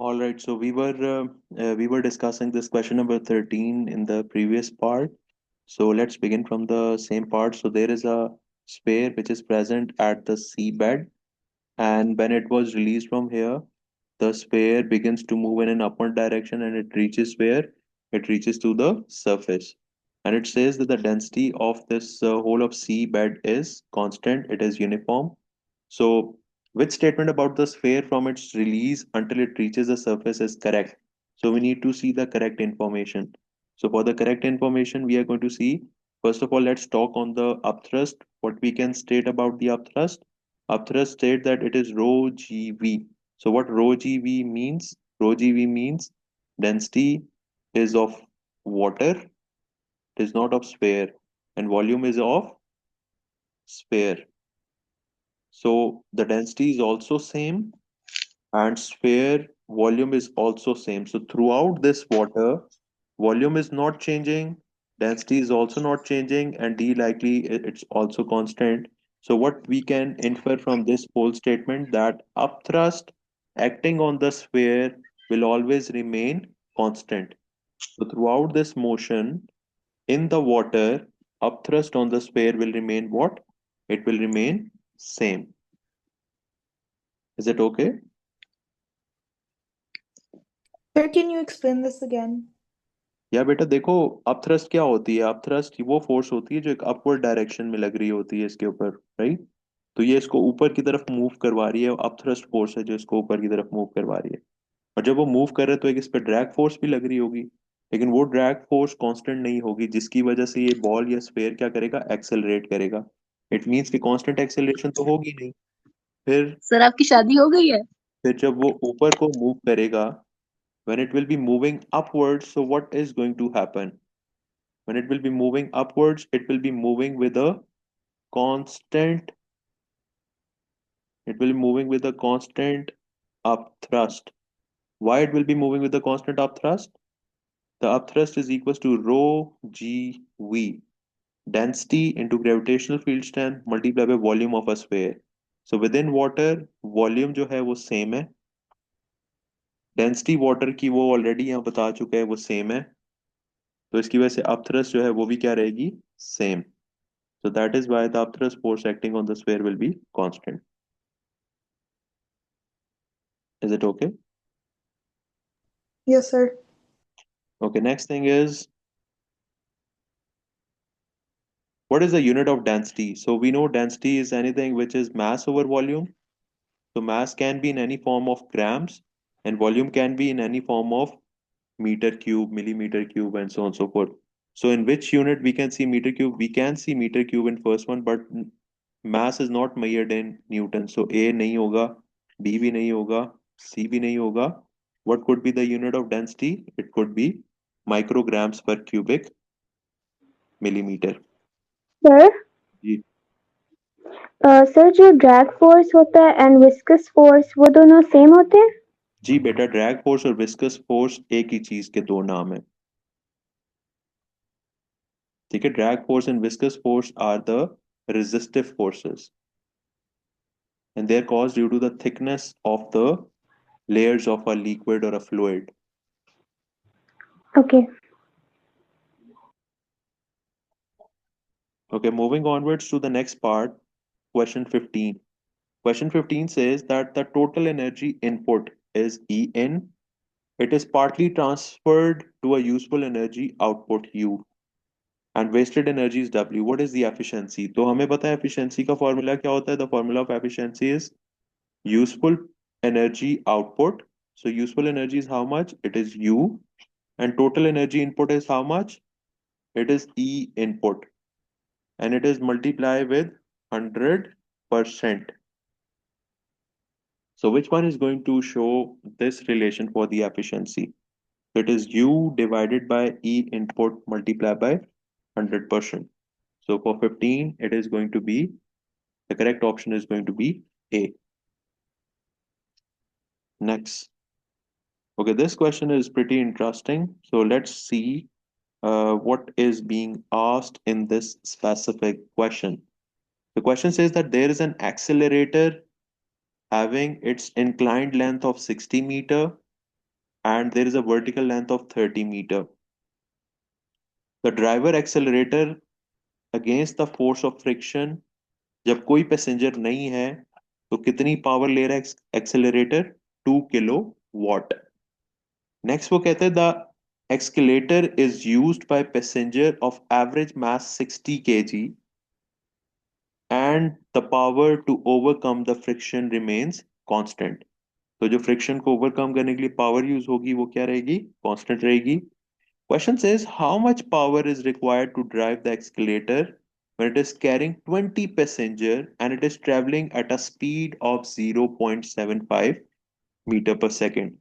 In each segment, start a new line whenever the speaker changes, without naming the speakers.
All right, so we were discussing this question number 13 in the previous part. So let's begin from the same part. So there is a sphere which is present at the seabed, and when it was released from here, the sphere begins to move in an upward direction, and it reaches where? It reaches to the surface. And it says that the density of this whole of seabed is constant, it is uniform. So, which statement about the sphere from its release until it reaches the surface is correct? So, we need to see the correct information. So, for the correct information, we are going to see, first of all, let's talk on the upthrust. What we can state about the upthrust? Upthrust state that it is rho GV. So, what rho GV means? Rho GV means density is of water, it is not of sphere, and volume is of sphere. So, the density is also same and sphere volume is also same. So throughout this water, volume is not changing, density is also not changing, and d likely it's also constant. So what we can infer from this whole statement that upthrust acting on the sphere will always remain constant. So throughout this motion in the water, upthrust on the sphere will remain what? It will remain same. Is it okay?
Sir, can you explain this again?
या बेटा देखो upthrust क्या होती है upthrust वो force होती है जो एक अपवर्ड डायरेक्शन में लग रही होती है इसके ऊपर राइट तो ये इसको ऊपर की तरफ मूव करवा रही है अपथ्रस्ट फोर्स है जो इसको ऊपर की तरफ मूव करवा रही है और जब वो मूव कर रहे हैं तो एक इस पे ड्रैग फोर्स भी लग रही होगी लेकिन वो ड्रैग फोर्स कांस्टेंट नहीं होगी जिसकी वजह से ये बॉल या स्फेयर क्या करेगा एक्सेलरेट करेगा इट मीन्स कि कांस्टेंट एक्सेलरेशन तो होगी नहीं फिर
सर आपकी शादी हो गई है?
फिर जब वो ऊपर को मूव करेगा when it will be moving upwards so what is going to happen when it will be moving upwards it will be moving with a constant it will be moving with a constant upthrust why it will be moving with a constant upthrust the upthrust is equals to rho g v density into gravitational field strength multiplied by volume of a sphere so within water volume जो है वो same है density water की वो already यहाँ बता चुका है वो सेम है तो इसकी वजह से अपथ्रस्ट जो है वो भी क्या रहेगी same so that is why the upthrust force acting on the sphere will be constant. Is it okay?
Yes, sir.
Okay, next thing is what is the unit of density? So we know density is anything which is mass over volume. So mass can be in any form of grams and volume can be in any form of meter cube, millimeter cube, and so on and so forth. So in which unit we can see meter cube? We can see meter cube in first one, but mass is not measured in Newton. So A नहीं होगा, B भी नहीं होगा, C भी नहीं होगा. What could be the unit of density? It could be micrograms per cubic millimeter.
Sir
ji
sir जो drag force होता है एंड विस्कस फोर्स वो दोनों सेम होते हैं
जी बेटा ड्रैग फोर्स और विस्कस फोर्स एक ही चीज के दो नाम है ठीक है drag force and viscous force are the resistive forces and they are caused due to the thickness of the layers of a liquid or a fluid.
Okay
Okay, moving onwards to the next part, question 15. Question 15 says that the total energy input is E in. It is partly transferred to a useful energy output U and wasted energy is W. What is the efficiency? तो हमें पता है efficiency का formula क्या होता है? The formula of efficiency is useful energy output. So useful energy is how much? It is U and total energy input is how much? It is E input and it is multiplied with 100%. So which one is going to show this relation for the efficiency? It is U divided by E input multiplied by 100%. So for 15, it is going to be, the correct option is going to be A. Next. Okay, this question is pretty interesting. So let's see what is being asked in this specific question. The question says that there is an accelerator having its inclined length of 60 meter and there is a vertical length of 30 meter. The driver accelerator against the force of friction, जब कोई passenger नहीं है तो कितनी power ले रहा है accelerator? 2 kilo watt. Next वो कहते हैं the escalator is used by passenger of average mass 60 kg and the power to overcome the friction remains constant. तो जो फ्रिक्शन को ओवरकम करने के लिए पावर यूज होगी वो क्या रहेगी? कांस्टेंट रहेगी. Question says how much power is required to drive the escalator when it is carrying 20 passenger and it is traveling at a speed of 0.75 meter per second.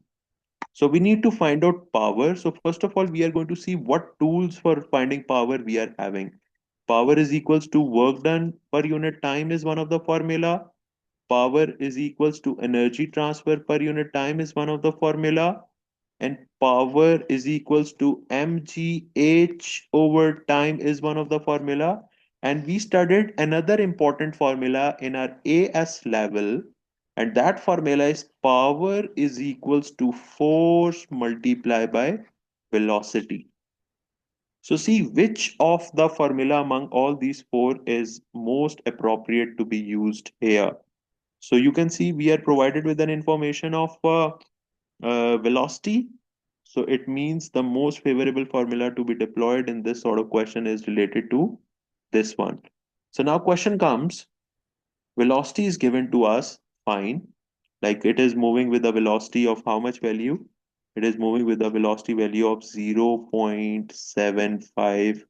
So we need to find out power. So first of all, we are going to see what tools for finding power we are having. Power is equals to work done per unit time is one of the formula. Power is equals to energy transfer per unit time is one of the formula. And power is equals to mgh over time is one of the formula. And we studied another important formula in our AS level, and that formula is power is equals to force multiplied by velocity. So see which of the formula among all these four is most appropriate to be used here. So you can see we are provided with an information of velocity. So it means the most favorable formula to be deployed in this sort of question is related to this one. So now question comes, velocity is given to us, fine. Like it is moving with a velocity of how much value? It is moving with a velocity value of 0.75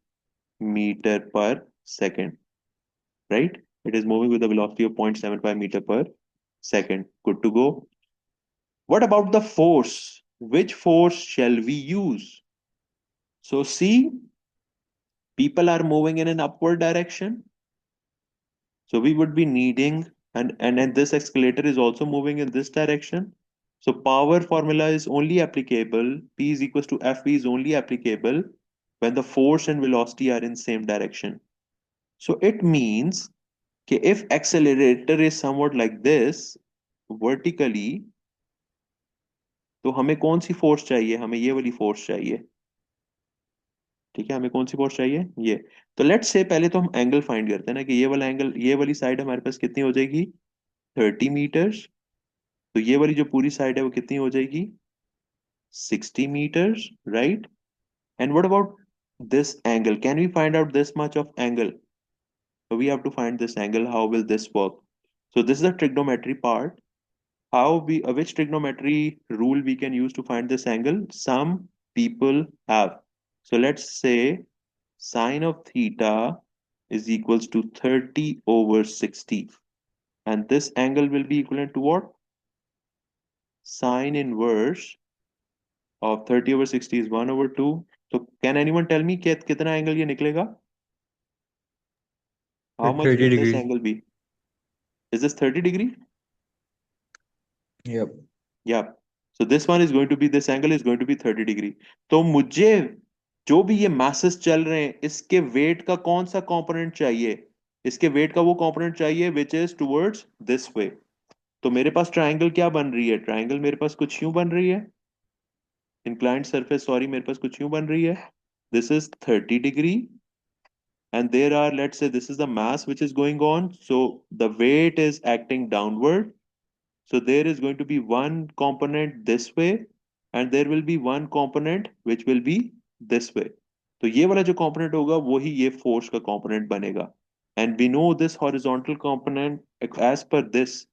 meter per second, right? It is moving with a velocity of 0.75 meter per second. Good to go. What about the force? Which force shall we use? So see, people are moving in an upward direction. So we would be needing, and this escalator is also moving in this direction. So power formula is only applicable, P is equals to FV is only applicable when the force and velocity are in same direction. So it means that if accelerator is somewhat like this, vertically, तो हमें कौन सी force चाहिए? हमें ये वाली force चाहिए. ठीक है, हमें कौन सी फोर्स चाहिए? ये. तो लेट्स से पहले तो हम एंगल फाइंड करते हैं ना कि ये वाला एंगल, ये वाली साइड हमारे पास कितनी हो जाएगी? 30 मीटर्स. तो ये वाली जो पूरी साइड है वो कितनी हो जाएगी? 60 meters, right? And what about this angle? Can we find out this much of angle? So we have to find this angle. How will this work? So this is the trigonometry part. How we which trigonometry rule we can use to find this angle? Some people have. So let's say sine of theta is equals to 30 over 60. And this angle will be equivalent to what? Sine inverse of 30 over 60 is 1 over 2. So can anyone tell me कितना angle ये निकलेगा? How much
30
will this
degrees.
angle be? Is this 30 degree?
Yep.
Yeah. So this one is going to be, this angle is going to be 30 degree. तो मुझे जो भी ये masses चल रहे हैं इसके weight का कौन सा component चाहिए? इसके weight का वो component चाहिए which is towards this way. तो मेरे पास triangle क्या बन रही है? Triangle मेरे पास कुछ यूं बन रही है. Inclined surface, sorry, मेरे पास कुछ यूं बन रही है. This is 30 degree. And there are, let's say this is the mass which is going on. So the weight is acting downward. So there is going to be one component this way, and there will be one component which will be this way. तो ये वाला जो component होगा वही ये force का component बनेगा. And we know this horizontal component as per this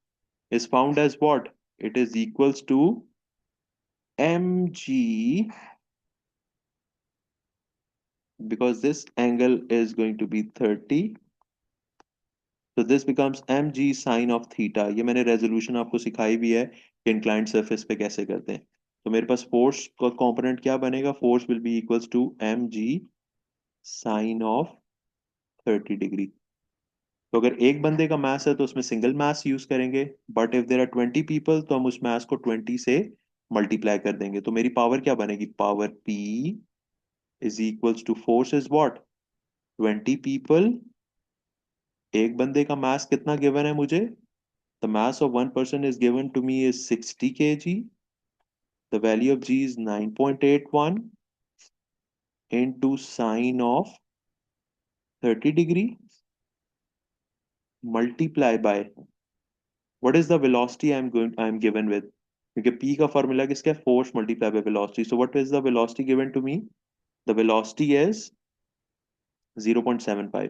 is found as what? It is equals to mg, because this angle is going to be 30. So this becomes mg sine of theta. ये मैंने resolution आपको सिखाई भी है कि inclined surface पे कैसे करते हैं. तो मेरे पास force का component क्या बनेगा? Force will be equals to mg sine of 30 degree. तो अगर एक बंदे का mass है तो उसमें single mass use करेंगे, but if there are 20 people तो हम उस mass को 20 से multiply कर देंगे. तो मेरी power क्या बनेगी? Power P is equals to force is what? 20 people. एक बंदे का mass कितना given है मुझे? The mass of one person is given to me is 60 kg. the value of g is 9.81 into sine of 30 degree multiply by what is the velocity I'm given with, क्योंकि p का formula किसका है, force multiply by velocity. So what is the velocity given to me? The velocity is 0.75.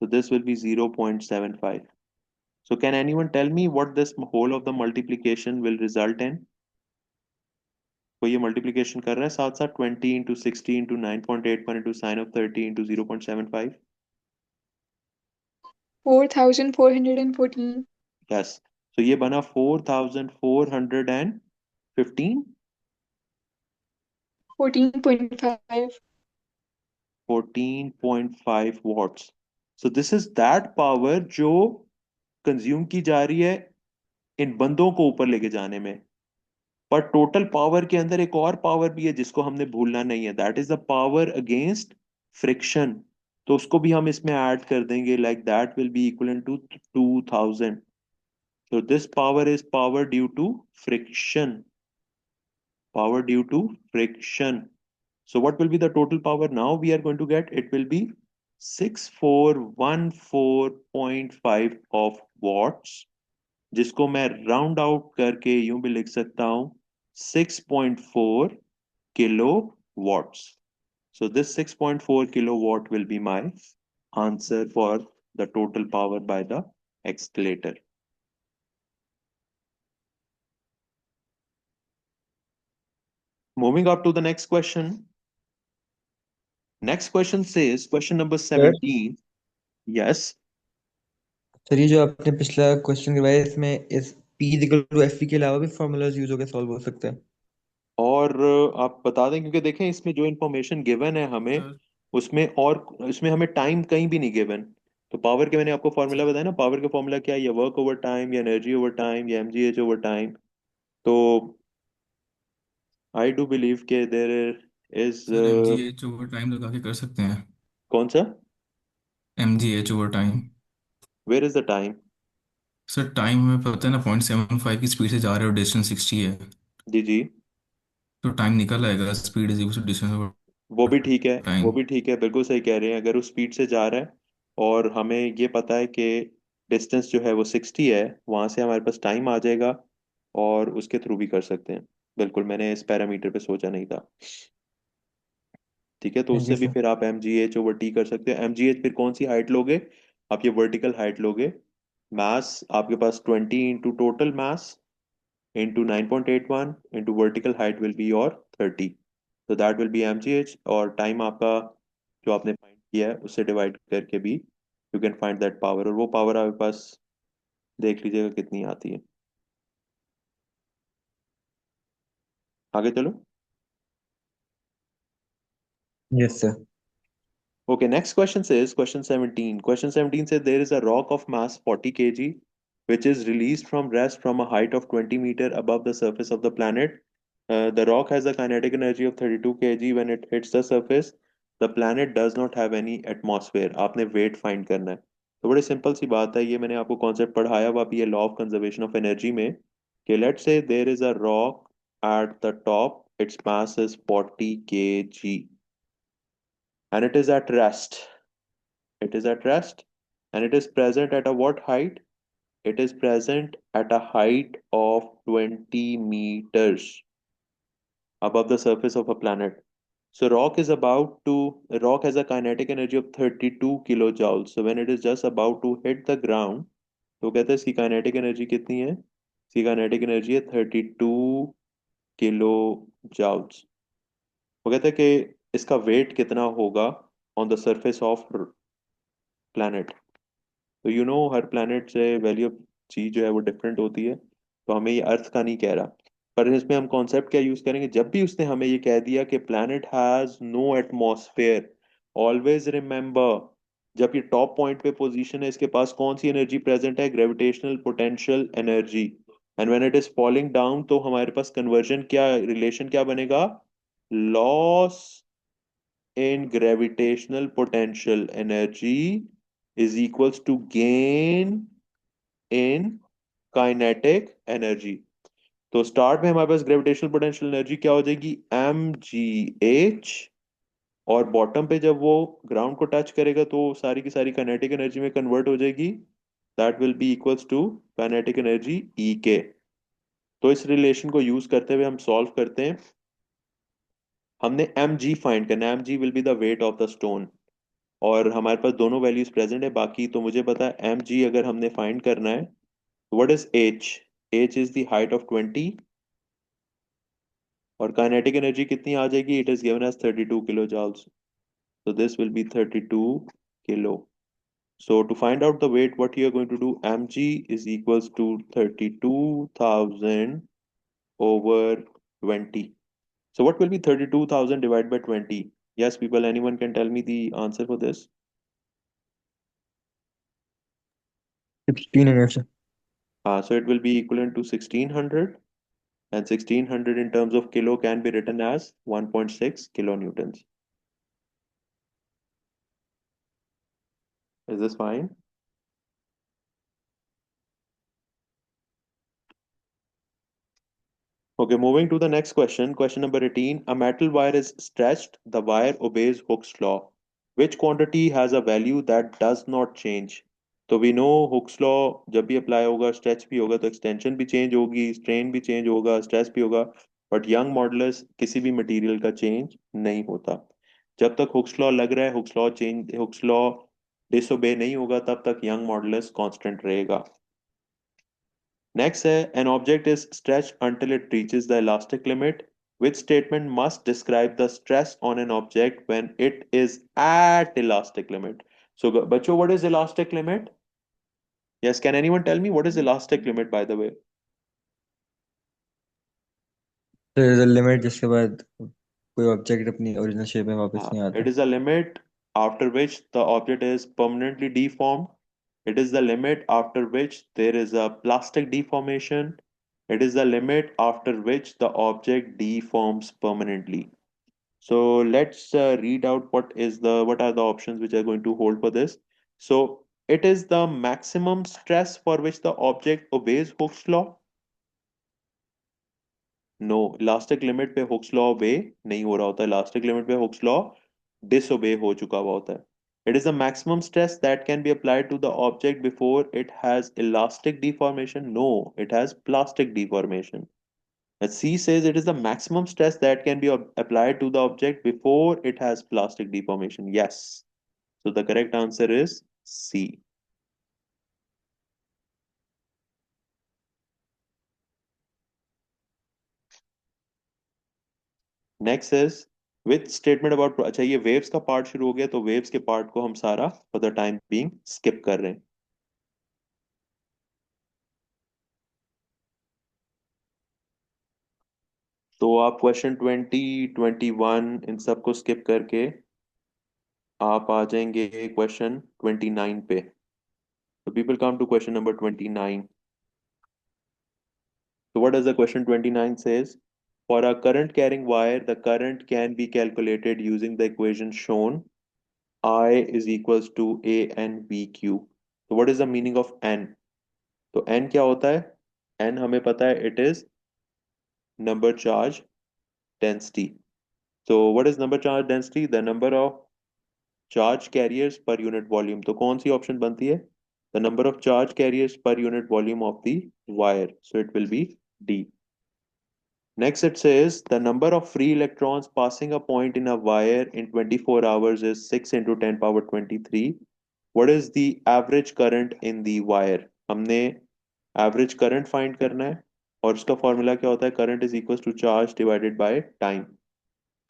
So this will be 0.75. So can anyone tell me what this whole of the multiplication will result in? कोई ये multiplication कर रहा है साथ साथ, 20 into 60 into 9.81 into sine of 30 into 0.75?
4,414.
Yes. तो ये बना 4,415
14.5.
14.5 watts. So this is that power जो कंज्यूम की जा रही है इन बंदों को ऊपर लेके जाने में. पर टोटल पावर के अंदर एक और पावर भी है जिसको हमने भूलना नहीं है, that is the power against friction. तो उसको भी हम इसमें ऐड कर देंगे, like that will be equal to 2000. So this power is power due to friction. Power due to friction. So what will be the total power now we are going to get? It will be 6414.5 of watts, जिसको मैं round out करके यूं भी लिख सकता हूं 6.4 kilo watts. So this 6.4 kilowatt will be my answer for the total power by the accelerator. Moving up to the next question. Next question says, question number 17. Yes.
Sir ये जो आपने पिछला क्वेश्चन करवाया इसमें इस P इक्वल टू एफ के अलावा भी फॉर्मूलाज यूज होकर सॉल्व हो सकता है.
और आप बता दें, क्योंकि देखें इसमें जो इंफॉर्मेशन गिवन है हमें, उसमें और इसमें हमें टाइम कहीं भी नहीं गिवन. तो पावर के मैंने आपको फॉर्मूला बताया ना, पावर का फॉर्मूला क्या है, या वर्क ओवर टाइम, या एनर्जी ओवर टाइम, या mgh ओवर टाइम. तो आई डू बिलीव के there is
sir mgh over time लगा के कर सकते हैं.
कौन सा?
mgh over time.
Where is the time?
Sir time हमें पता है ना, 0.75 की स्पीड से जा रहे हो, डिस्टेंस 60 है.
जी जी.
तो टाइम निकल आएगा, speed is equal to distance over
वो भी ठीक है, वो
टाइम.
भी ठीक है, बिल्कुल सही कह रहे हैं. अगर उस स्पीड से जा रहा है और हमें ये पता है कि डिस्टेंस जो है वो 60 है, वहां से हमारे पास टाइम आ जाएगा और उसके थ्रू भी कर सकते हैं. बिल्कुल, मैंने इस पैरामीटर पे सोचा नहीं था. ठीक है, तो
थैंक
उससे
यू
भी
सर.
फिर आप mgh ओवर टी कर सकते हो. mgh फिर कौन सी हाइट लोगे? आप ये वर्टिकल हाइट लोगे. मास आपके पास 20 into total mass into 9.81 into vertical height will be your 30. तो दैट विल बी mgh. और टाइम आपका जो आपने फाइंड किया है उससे डिवाइड करके भी you can find that power. और वो पावर आपके पास देख लीजिएगा कितनी आती है. आगे चलो.
Yes sir.
Okay, next question says, question 17. Question 17 says there is a rock of mass 40 kg which is released from rest from a height of 20 meter above the surface of the planet. The rock has a kinetic energy of 32 kg when it hits the surface. The planet does not have any atmosphere. आपने weight find करना है. तो बड़ी simple सी बात है, ये मैंने आपको कॉन्सेप्ट पढ़ाया हुआ भी है law of conservation of energy में, कि let's say there is a rock at the top, its mass is 40 kg and it is at rest. It is at rest and it is present at a what height? It is present at a height of 20 meters above the surface of a planet. So rock has a kinetic energy of 32 kilojoules. So when it is just about to hit the ground, तो कहते हैं इसकी kinetic energy कितनी है? इसकी kinetic energy है 32 kilo joules. वो कहते हैं कि इसका वेट कितना होगा on the surface of planet. तो हर प्लैनेट से वैल्यू ऑफ जी जो है वो डिफरेंट होती है. तो हमें ये अर्थ का नहीं कह रहा, पर इसमें हम कॉन्सेप्ट क्या यूज करेंगे, जब भी उसने हमें ये कह दिया कि planet has no atmosphere, always remember जब ये टॉप पॉइंट पे पोजीशन है इसके पास कौन सी एनर्जी प्रेजेंट है? Gravitational potential energy. And when it is falling down तो हमारे पास कन्वर्जन क्या, रिलेशन क्या बनेगा? Loss in gravitational potential energy is equals to gain in kinetic energy. तो स्टार्ट में हमारे पास ग्रेविटेशनल पोटेंशियल एनर्जी क्या हो जाएगी, mgh, और बॉटम पे जब वो ग्राउंड को टच करेगा तो सारी की सारी काइनेटिक एनर्जी में कन्वर्ट हो जाएगी, that will be equals to kinetic energy E K. तो इस रिलेशन को यूज करते हुए हम सॉल्व करते हैं। हमने एम जी फाइंड करना है, m g will be the weight of the stone, और हमारे पास दोनों वैल्यूज प्रेजेंट है। बाकी तो मुझे पता है एम जी अगर हमने फाइंड करना है, what is h, h is the height of 20, और काइनेटिक एनर्जी कितनी आ जाएगी, it is given as 32 kilo joules, so this will be 32 kilo. So to find out the weight, what you are going to do, mg is equals to 32,000 over 20. So what will be 32,000 divided by 20? Yes, people, anyone can tell me the answer for this?
1600
So it will be equivalent to 1600, and 1600 in terms of kilo can be written as 1.6 kilonewtons. Is this fine? Okay, moving to the next question. Question number 18. A metal wire is stretched. The wire obeys Hooke's law. Which quantity has a value that does not change? तो we know Hooke's law जब भी apply होगा stretch भी होगा, तो extension भी change होगी, strain भी चेंज होगा, स्ट्रेस भी होगा, बट यंग मॉडुलस किसी भी मटेरियल का चेंज नहीं होता। जब तक हुक्स लॉ लग रहा है, हुक्स लॉ डिसोबे नहीं होगा, तब तक यंग मॉडुलस कांस्टेंट रहेगा। Next है, an object is stretched until it reaches the elastic limit. Which statement must describe the stress on an object when it is at elastic limit? So, बच्चों, what is elastic limit? Yes, can anyone tell me what is elastic limit, by the way?
there is a limit जिसके बाद कोई object अपनी original shape में वापस नहीं
It
आता।
is a limit after which the object is permanently deformed. It is the limit after which there is a plastic deformation. It is the limit after which the object deforms permanently. So let's read out what are the options which are going to hold for this. So it is the maximum stress for which the object obeys Hooke's law. No, elastic limit पे Hooke's law ओबे नहीं हो रहा होता, elastic limit पे Hooke's law disobey हो चुका हुआ होता है। It is the maximum stress that can be applied to the object before it has elastic deformation. No, it has plastic deformation. And C says it is the maximum stress that can be applied to the object before it has plastic deformation. Yes. So the correct answer is C. Next is which statement about, अच्छा ये waves का part शुरू हो गया, तो waves के part को हम सारा for the time being skip कर रहे हैं। तो आप क्वेश्चन 20, 21 इन सबको स्किप करके आप आ जाएंगे क्वेश्चन 29 पे। तो people come to question number 29। So what does the question 29 says? For a current carrying wire, the current can be calculated using the equation shown. I is equals to A N B Q. So what is the meaning of N? तो N क्या होता है? N हमें पता है, it is number charge density. So what is number charge density? The number of charge carriers per unit volume. तो कौन C option बनती है? The number of charge carriers per unit volume of the wire. So it will be D. Next, it says the number of free electrons passing a point in a wire in 24 hours is 6 into 10 power 23. What is the average current in the wire? हमने average current find करना है, और उसका formula क्या होता है, current is equal to charge divided by time.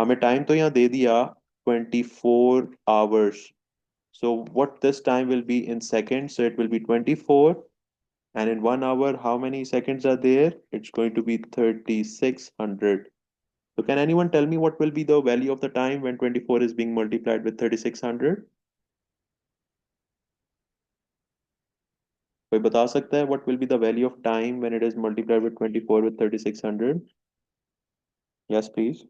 हमें time तो यहाँ दे दिया 24 hours, so what this time will be in seconds, so it will be 24, and in 1 hour how many seconds are there, it's going to be 3600. So can anyone tell me what will be the value of the time when 24 is being multiplied with 3600? कोई बता सकता है what will be the value of time when it is multiplied with 24 with 3600? Yes, please.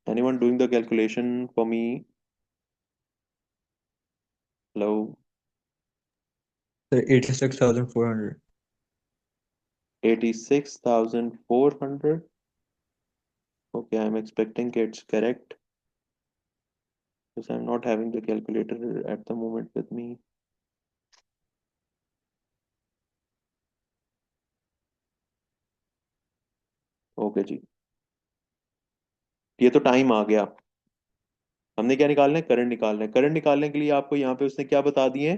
Anyone doing the calculation for me? Hello?
Sir 86,400.
86,400. Okay, I'm expecting it's correct because I'm not having the calculator at the moment with me. Okay ji, ये तो time आ गया। हमने क्या निकालना है? Current निकालना है। Current निकालने के लिए आपको यहाँ पे उसने क्या बता दिए?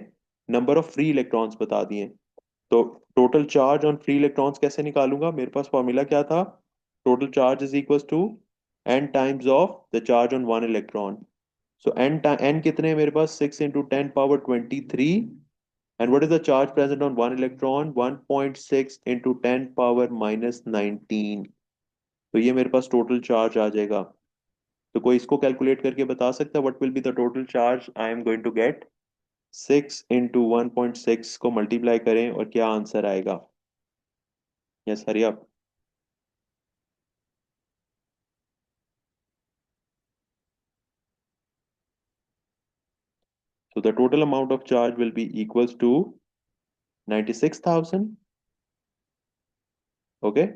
नंबर ऑफ फ्री इलेक्ट्रॉन्स बता दिए। तो total charge on free electrons कैसे निकालूंगा? मेरे पास फॉर्मूला क्या था? Total charge is equal to n times of the charge on one electron. So n कितने हैं मेरे पास? 6 × 10⁻23। And what is the charge present on one electron? 1.6 × 10⁻−19। तो ये मेरे पास टोटल चार्ज आ जाएगा। तो कोई इसको कैलकुलेट करके बता सकता है what will be the total charge I am going to get? 6 × 1.6 को मल्टीप्लाई करें और क्या आंसर आएगा? Yes, hurry up. So the total amount of charge will be equals to 96,000. Okay.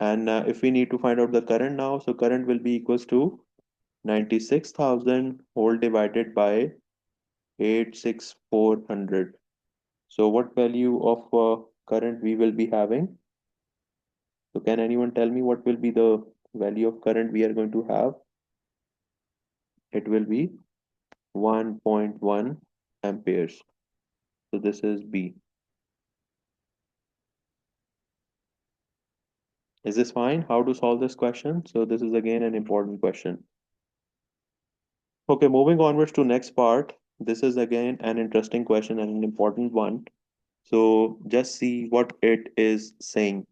And if we need to find out the current now, so current will be equals to 96,000 whole divided by 86,400. So what value of current we will be having? So can anyone tell me what will be the value of current we are going to have? It will be 1.1 amperes. So this is B. Is this fine? How to solve this question? So this is again an important question. Okay, moving onwards to next part. This is again an interesting question and an important one. So just see what it is saying.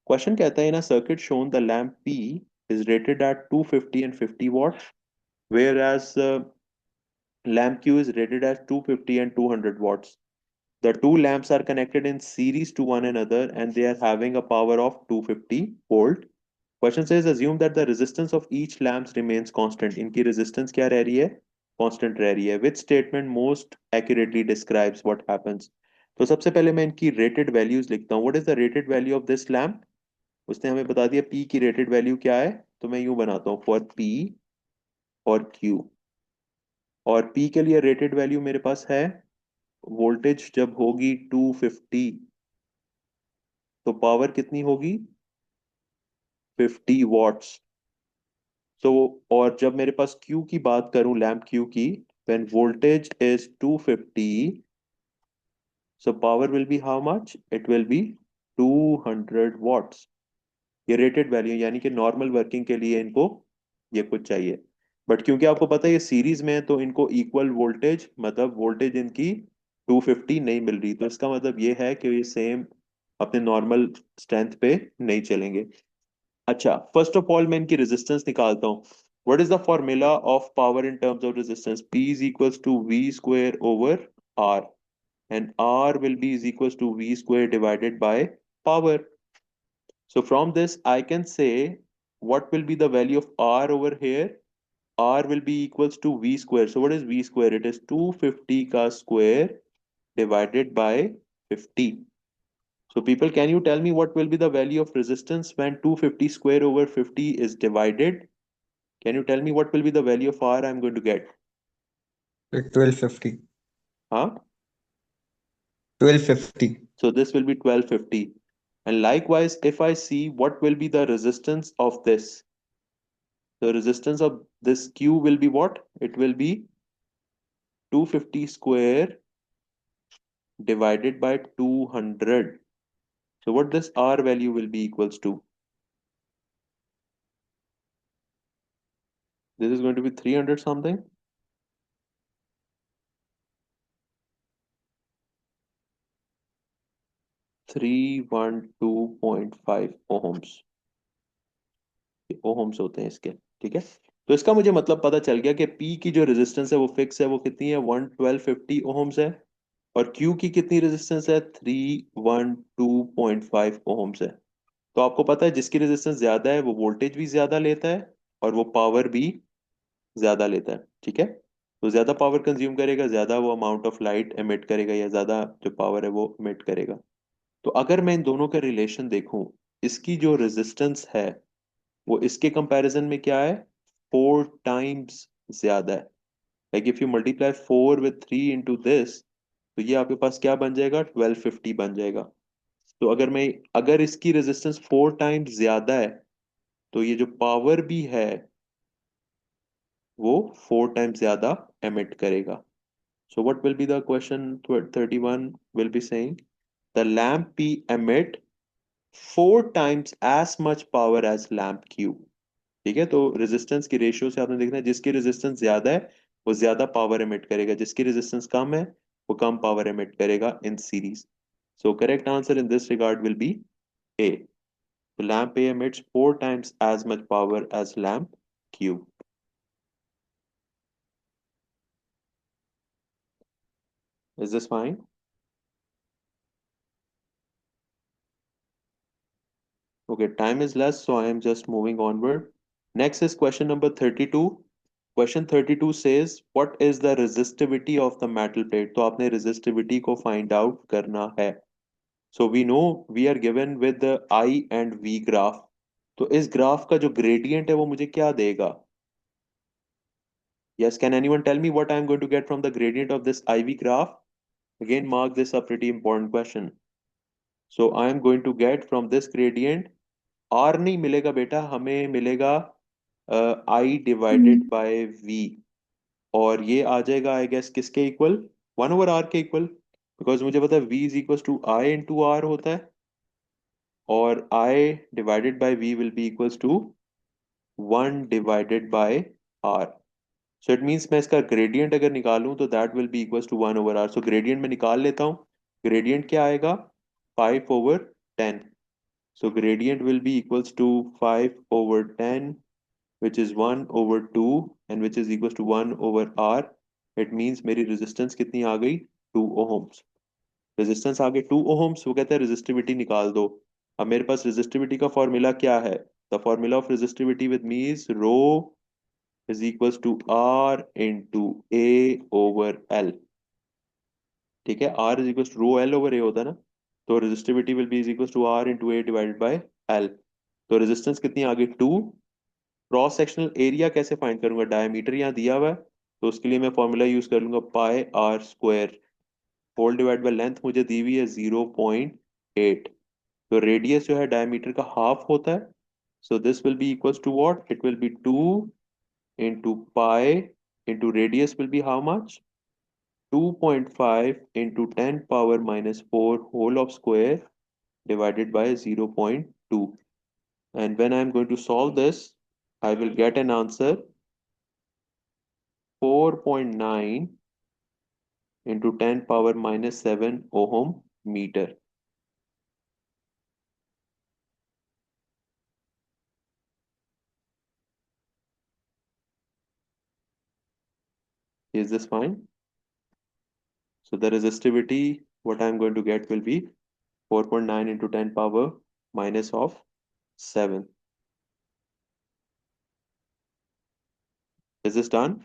Question कहता है, in a circuit shown the lamp P is rated at 250 and 50 watts, whereas lamp Q is rated at 250 and 200 watts. The two lamps are connected in series to one another and they are having a power of 250 volt. Question says assume that the resistance of each lamp remains constant. इनकी resistance क्या रह रही है? Constant रह रही है. Which statement most accurately describes what happens? तो सबसे पहले मैं इनकी rated values लिखता हूँ. What is the rated value of this lamp? उसने हमें बता दिया P की rated value क्या है, तो मैं यूं बनाता हूँ for P और Q. और P के लिए rated value मेरे पास है, वोल्टेज जब होगी 250 तो पावर कितनी होगी? 50 वॉट्स। सो और जब मेरे पास Q की बात करूं, लैम्प Q की, when voltage is 250, so power will be how much? It will be 200 watts. ये रेटेड वैल्यू यानी कि नॉर्मल वर्किंग के लिए इनको ये कुछ चाहिए, बट क्योंकि आपको पता है ये सीरीज में है तो इनको इक्वल वोल्टेज, मतलब वोल्टेज इनकी 250 नहीं मिल रही, तो इसका मतलब ये है कि ये सेम अपने नॉर्मल स्ट्रेंथ पे नहीं चलेंगे। अच्छा, फर्स्ट ऑफ ऑल मैं इनकी रेजिस्टेंस निकालता हूँ। What is the formula of power in terms of resistance? P is equals to V square over R, and R will be is equals to V square divided by power. So from this I can say what will be the value of R over here? R will be equals to V square. So what is V square? It is 250 ka square divided by 50. So people, can you tell me what will be the value of resistance when 250 square over 50 is divided? Can you tell me what will be the value of R I'm going to get?
1250.
Huh?
1250.
So this will be 1250. And likewise, if I see what will be the resistance of this, the resistance of this Q will be what? It will be 250 square divided by 200. So what this R value will be equals to? This is going to be 300 something. Three 102.5 ohms. Ohm's होते हैं इसके, ठीक है। तो इसका मुझे मतलब पता चल गया कि P की जो रेजिस्टेंस है वो फिक्स है, वो कितनी है? 1250 ओहम्स है। और Q की कितनी रेजिस्टेंस है? 312.5 ओहम्स है। तो आपको पता है जिसकी रेजिस्टेंस ज्यादा है वो वोल्टेज भी ज्यादा लेता है और वो पावर भी ज्यादा लेता है, ठीक है। तो ज्यादा पावर कंज्यूम करेगा, ज्यादा वो अमाउंट ऑफ लाइट एमिट करेगा, या ज्यादा जो पावर है वो एमिट करेगा। तो अगर मैं इन दोनों का रिलेशन देखूं, इसकी जो रेजिस्टेंस है वो इसके कंपैरिजन में क्या है, 4 टाइम्स ज्यादा है। Like if you multiply 4 with 3 into this, तो ये आपके पास क्या बन जाएगा, 1250 बन जाएगा। तो अगर इसकी रेजिस्टेंस 4 टाइम्स ज्यादा है, तो ये जो पावर भी है वो 4 टाइम्स ज्यादा एमिट करेगा। So what will be the question 31 will be saying? The lamp P emit 4 times as much power as lamp Q. ठीक है, तो रेजिस्टेंस की रेशियो से आपने देखना है, जिसकी रेजिस्टेंस ज्यादा है वो ज्यादा पावर एमिट करेगा, जिसकी रेजिस्टेंस कम है वो कम पावर एमिट करेगा in series. So correct answer in this regard will be A. So lamp A emits 4 times as much power as lamp Q. Is this fine? Okay, time is less, so I am just moving onward. Next is question number 32. Question 32 says, what is the resistivity of the metal plate? तो आपने resistivity को find out करना है. So we know we are given with the I and V graph. तो इस graph का जो gradient है वो मुझे क्या देगा? Yes, can anyone tell me what I am going to get from the gradient of this IV graph? Again, mark this a pretty important question. So I am going to get from this gradient, R नहीं मिलेगा बेटा, हमें मिलेगा I divided by V, और ये आ जाएगा I guess किसके equal, 1/R के इक्वल, बिकॉज मुझे पता है V is equal to I into R होता है, और I divided by V will be equals to 1/R। So it means मैं इसका ग्रेडियंट अगर निकालूं तो that will be equals to 1/R। सो ग्रेडियंट में निकाल लेता हूँ, ग्रेडियंट क्या आएगा, 5/10। So gradient will be equals to 5/10, which is 1/2, and which is equals to 1/R. It means मेरी resistance कितनी आ गई, 2 ohms। resistance आ गई 2 ohms। वो कहता है resistivity निकाल दो। अब मेरे पास resistivity का फॉर्मूला क्या है, the formula of resistivity with me is rho is equals to R into A over L। ठीक है, R is equals to rho L over A होता है ना, तो resistivity will be is equals to R into A divided by L। तो resistance कितनी आ गई, 2। Cross sectional area कैसे फाइंड करूंगा, डायमीटर यहाँ दिया हुआ है, तो उसके लिए मैं फॉर्मूला यूज कर लूंगा pi r square, whole divide by length मुझे दी हुई है 0.8, तो रेडियस जो है डायमीटर का हाफ होता है। So this will be equals to what, it will be 2 into pi into radius will be how much, 2.5 into 10⁻⁻⁴ whole of square divided by 0.2, and when I am going to solve this I will get an answer 4.9 into 10⁻⁻7 ohm meter. Is this fine? So the resistivity what I am going to get will be 4.9 into 10⁻⁻7. Is this done?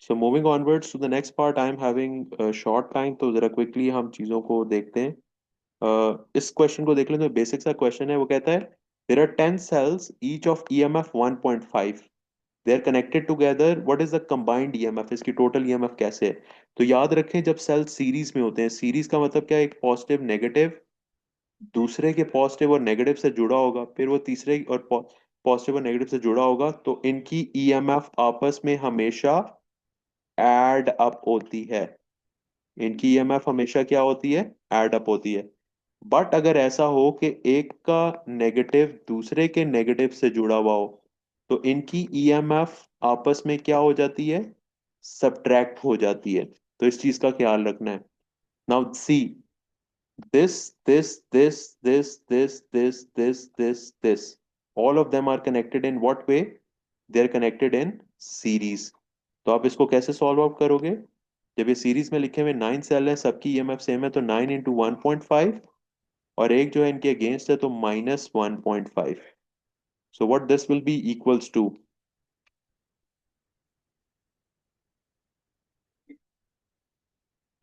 So moving onwards to the next part, I am having a short time, तो जरा quickly हम चीजों को देखते हैं। इस question को देख लें, तो बेसिक सा क्वेश्चन है। वो कहता है there are 10 cells each of EMF 1.5, they are connected together, what is the combined EMF, इसकी टोटल EMF कैसे है। तो याद रखें जब सेल सीरीज में होते हैं, सीरीज का मतलब क्या है, एक पॉजिटिव नेगेटिव दूसरे के पॉजिटिव और नेगेटिव से जुड़ा होगा, फिर वो तीसरे और पॉजिटिव और नेगेटिव से जुड़ा होगा, तो इनकी ईएमएफ आपस में हमेशा एड अप होती है। इनकी ईएमएफ हमेशा क्या होती है, एड अप होती है। बट अगर ऐसा हो कि एक का नेगेटिव दूसरे के नेगेटिव से जुड़ा हुआ हो, तो इनकी ईएमएफ आपस में क्या हो जाती है, सब्ट्रैक्ट हो जाती है। तो इस चीज का ख्याल रखना है। Now see, this, all of them are connected in what way, they are connected in series। तो आप इसको कैसे सॉल्व आउट करोगे, जब ये सीरीज में लिखे हुए 9 सेल है, सबकी ईएमएफ सेम है, तो 9 इंटू 1.5, और एक जो है इनके अगेंस्ट है तो -1.5। So what this will be equals to,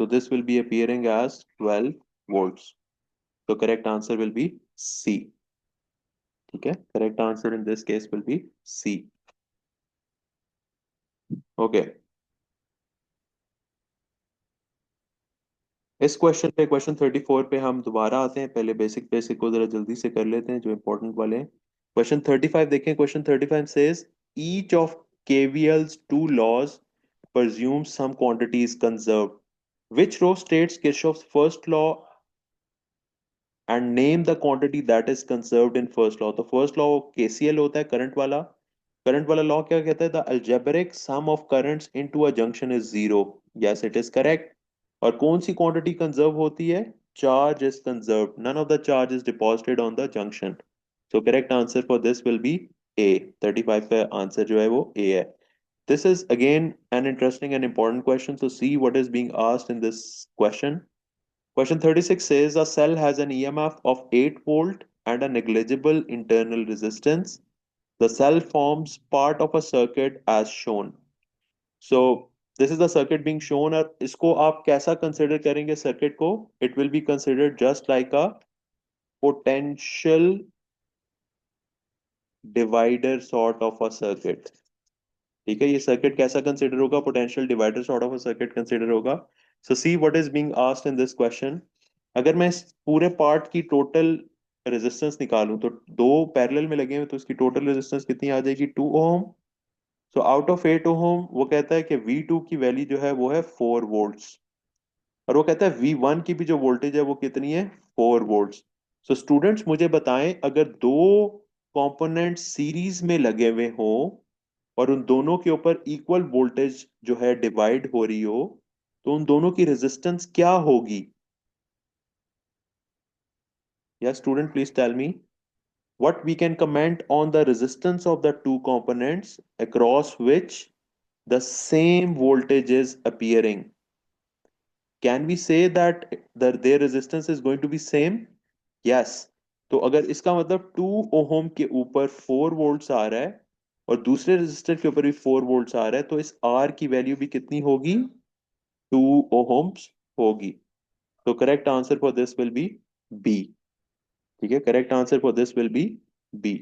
So this will be appearing as 12 volts. So correct answer will be C. Okay, correct answer in this case will be C. Okay. इस question पे question 34 पे हम दोबारा आते हैं. पहले basic basic को जरा जल्दी से कर लेते हैं जो इंपॉर्टेंट वाले हैं. क्वेश्चन 35 देखें. Question 35 says each of KVL's two laws presumes some quantity is conserved. Which row states Kirchhoff's first law and name the quantity that is conserved in first law? तो first law KCL होता है, current वाला. Current वाला law क्या कहता है? The algebraic sum of currents into a junction is zero. Yes, it is correct. और कौन सी क्वांटिटी कंजर्व होती है? Charge is conserved. None of the charge is deposited on the junction. So correct answer for this will be A. 35 का answer जो है वो ए है. This is again an interesting and important question. So see what is being asked in this question. Question 36 says a cell has an EMF of 8 volt and a negligible internal resistance. The cell forms part of a circuit as shown. So this is the circuit being shown. और इसको आप कैसा consider करेंगे circuit को? It will be considered just like a potential divider sort of a circuit. ठीक है, ये circuit कैसा कंसिडर होगा? Potential divider sort of a circuit consider होगा. So see what is being asked in this question. अगर मैं इस पूरे पार्ट की टोटल रेजिस्टेंस निकालूं तो दो पैरेलल में लगे हुए तो इसकी टोटल रेजिस्टेंस कितनी आ जाएगी? 2 ओम. सो आउट ऑफ 8 ओम वो कहता है कि V2 की वैल्यू जो है वो है 4 वोल्ट्स. और वो कहता है V1 की भी जो वोल्टेज है वो कितनी है? 4 वोल्ट्स. सो स्टूडेंट्स मुझे बताएं, अगर दो कंपोनेंट सीरीज में लगे हुए हों और उन दोनों के ऊपर इक्वल वोल्टेज जो है डिवाइड हो रही हो तो उन दोनों की रेजिस्टेंस क्या होगी? या student please tell me what we can comment on the resistance of the two components across which the same voltage is appearing. Can we say that their resistance is going to be same? Yes. तो अगर इसका मतलब 2 ohm के ऊपर 4 volts आ रहा है और दूसरे रेजिस्टर के ऊपर भी 4 वोल्ट्स आ रहा है तो इस R की वैल्यू भी कितनी होगी? 2 ओहम्स होगी. तो correct answer for this will be B. ठीक है, correct answer for this will be B.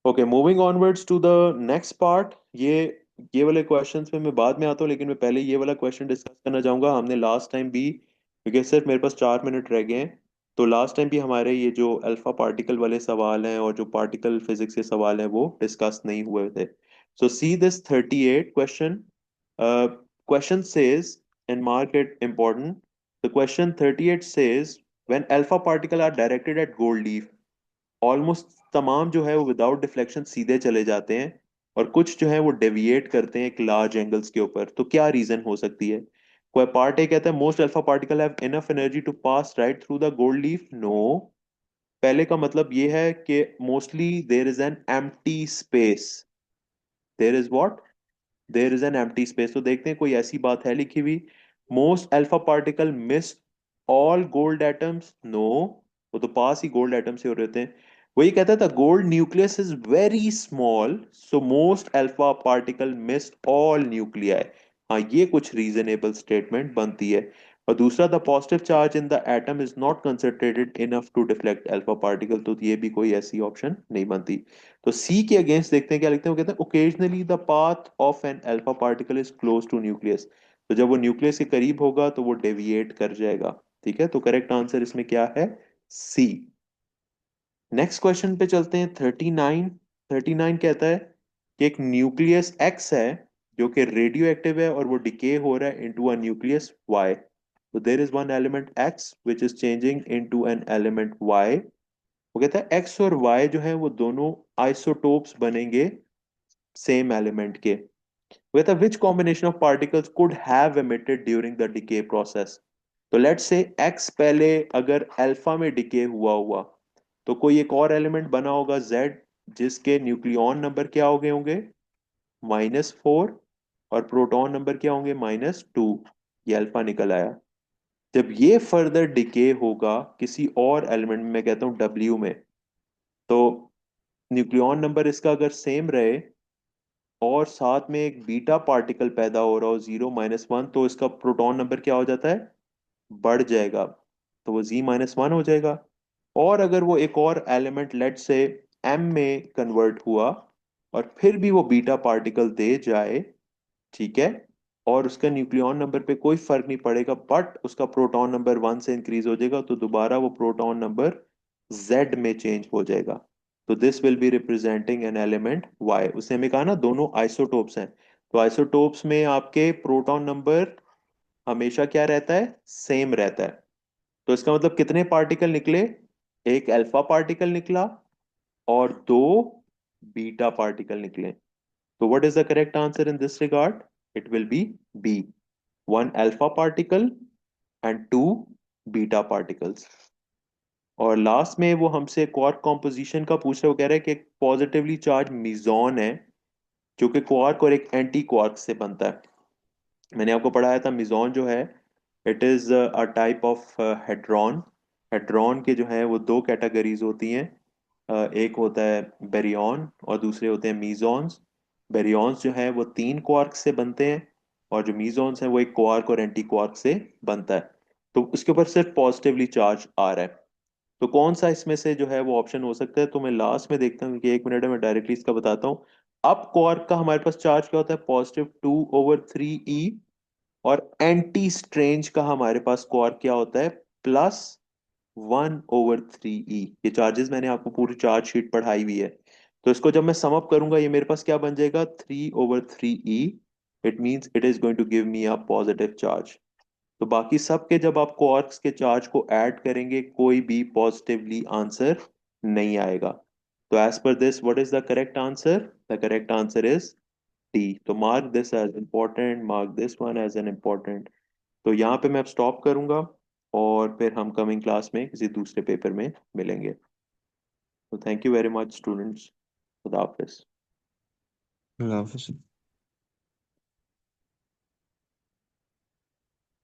Okay, moving onwards to the next part. ये वाले क्वेश्चंस पे मैं बाद में आता हूँ, लेकिन मैं पहले ये वाला क्वेश्चन डिस्कस करना चाहूंगा. हमने लास्ट टाइम भी, क्योंकि सिर्फ मेरे पास 4 मिनट रह गए हैं, तो लास्ट टाइम भी हमारे ये जो अल्फा पार्टिकल वाले सवाल हैं और जो पार्टिकल फिजिक्स के सवाल हैं वो डिस्कस नहीं हुए थे. So see this 38 question. Question says, and mark it important, the question 38 says when alpha particle are directed at gold leaf, almost तमाम जो है वो विदाउट डिफ्लेक्शन सीधे चले जाते हैं और कुछ जो है वो डेविएट करते हैं एक लार्ज एंगल्स के ऊपर. तो क्या रीजन हो सकती है? कोई पार्ट ए कहता है most alpha particle have enough energy to pass right through the gold leaf. No. पहले का मतलब ये है कि mostly there is an empty space. There is what? There is an empty space. तो देखते हैं कोई ऐसी बात है लिखी हुई. Most alpha particle miss all gold atoms. No, वो तो पास ही गोल्ड एटम से हो रहे थे. वही कहता था gold nucleus is very small so most alpha particle miss all nuclei. हाँ, ये कुछ रीजनेबल स्टेटमेंट बनती है. और दूसरा, the positive charge in the atom is not concentrated enough to deflect alpha particle. तो ये भी कोई ऐसी ऑप्शन नहीं बनती. तो सी के अगेंस्ट देखते हैं क्या लिखते हैं. वो कहते हैं occasionally the path of an alpha particle is close to nucleus. तो जब वो न्यूक्लियस के करीब होगा तो वो डेविएट कर जाएगा. ठीक है, तो करेक्ट आंसर इसमें क्या है? सी. नेक्स्ट क्वेश्चन पे चलते हैं. 39. 39 कहता है कि एक न्यूक्लियस एक्स है जो कि रेडियो एक्टिव है और वो डिके हो रहा है इनटू अ न्यूक्लियस वाई. तो there is one element X which is changing into an element Y. वो कहता है एक्स और वाई जो है वो दोनों आइसोटोप्स बनेंगे सेम एलिमेंट के. वो कहता है which combination of particles could have emitted during the decay process. तो लेट्स से एक्स पहले अगर अल्फा में डिके हुआ तो कोई एक और एलिमेंट बना होगा जेड जिसके न्यूक्लियॉन नंबर क्या हो गए होंगे? -4. और प्रोटॉन नंबर क्या होंगे? -2. ये अल्फा निकल आया. जब ये फर्दर डिके होगा किसी और एलिमेंट में, मैं कहता हूं डब्ल्यू में, तो न्यूक्लियॉन नंबर इसका अगर सेम रहे और साथ में एक बीटा पार्टिकल पैदा हो रहा हो 0-1, तो इसका प्रोटॉन नंबर क्या हो जाता है, बढ़ जाएगा, तो वो Z-1 हो जाएगा। और अगर वो एक और एलिमेंट लेट से M में कन्वर्ट हुआ और फिर भी वो बीटा पार्टिकल दे जाए, ठीक है, और उसका न्यूक्लियॉन नंबर पे कोई फर्क नहीं पड़ेगा, बट उसका प्रोटॉन नंबर 1 से इंक्रीज हो जाएगा, तो दोबारा वो प्रोटॉन नंबर Z में चेंज हो जाएगा। तो this will be representing an element Y। उसने हमें कहा ना दोनों आइसोटोप्स हैं, तो आइसोटोप्स में आपके प्रोटॉन नंबर हमेशा क्या रहता है, सेम रहता है। तो इसका मतलब कितने पार्टिकल निकले, एक अल्फा पार्टिकल निकला और दो बीटा पार्टिकल निकले। तो what is the correct answer in this regard, it will be B, 1 alpha particle and 2 beta particles. और लास्ट में वो हमसे क्वार्क कॉम्पोजिशन का पूछ रहे, वो कह रहे हैं कि एक पॉजिटिवली चार्ज मिजॉन है जो कि क्वार्क और एक एंटी क्वार्क से बनता है। मैंने आपको पढ़ाया था मिजॉन जो है, it is a type of hadron. Hadron के जो है वो दो कैटेगरीज होती हैं, एक होता है बेरियॉन और दूसरे होते हैं मीजॉन्स। बेरियॉन्स जो है वो 3 क्वार्क से बनते हैं और जो मीजॉन्स हैं वो एक क्वार्क और एंटी क्वार्क से बनता है। तो उसके ऊपर सिर्फ पॉजिटिवली चार्ज आ रहा है, तो कौन सा इसमें से जो है वो ऑप्शन हो सकता है, तो मैं लास्ट में देखता हूँ कि 1 मिनट है, मैं डायरेक्टली इसका बताता हूँ। अब क्वार्क का हमारे पास चार्ज क्या होता है, +2/3e, और एंटी स्ट्रेंज का हमारे पास क्वार्क क्या होता है, +1/3e। ये चार्जेस मैंने आपको पूरी चार्ज शीट पढ़ाई हुई है। तो इसको जब मैं सम अप करूंगा ये मेरे पास क्या बन जाएगा, 3/3e। It means it is going to give me a positive charge. तो बाकी सब के जब आप क्वार्क्स के चार्ज को ऐड करेंगे कोई भी पॉजिटिवली आंसर नहीं आएगा। तो as per this what is the correct answer, the correct answer is D. तो mark this as important, mark this one as an important. तो यहाँ पे मैं अब स्टॉप करूंगा और फिर हम कमिंग क्लास में किसी दूसरे पेपर में मिलेंगे। तो thank you very much students, खुदा हाफिज।
अल्लाह हाफिज़।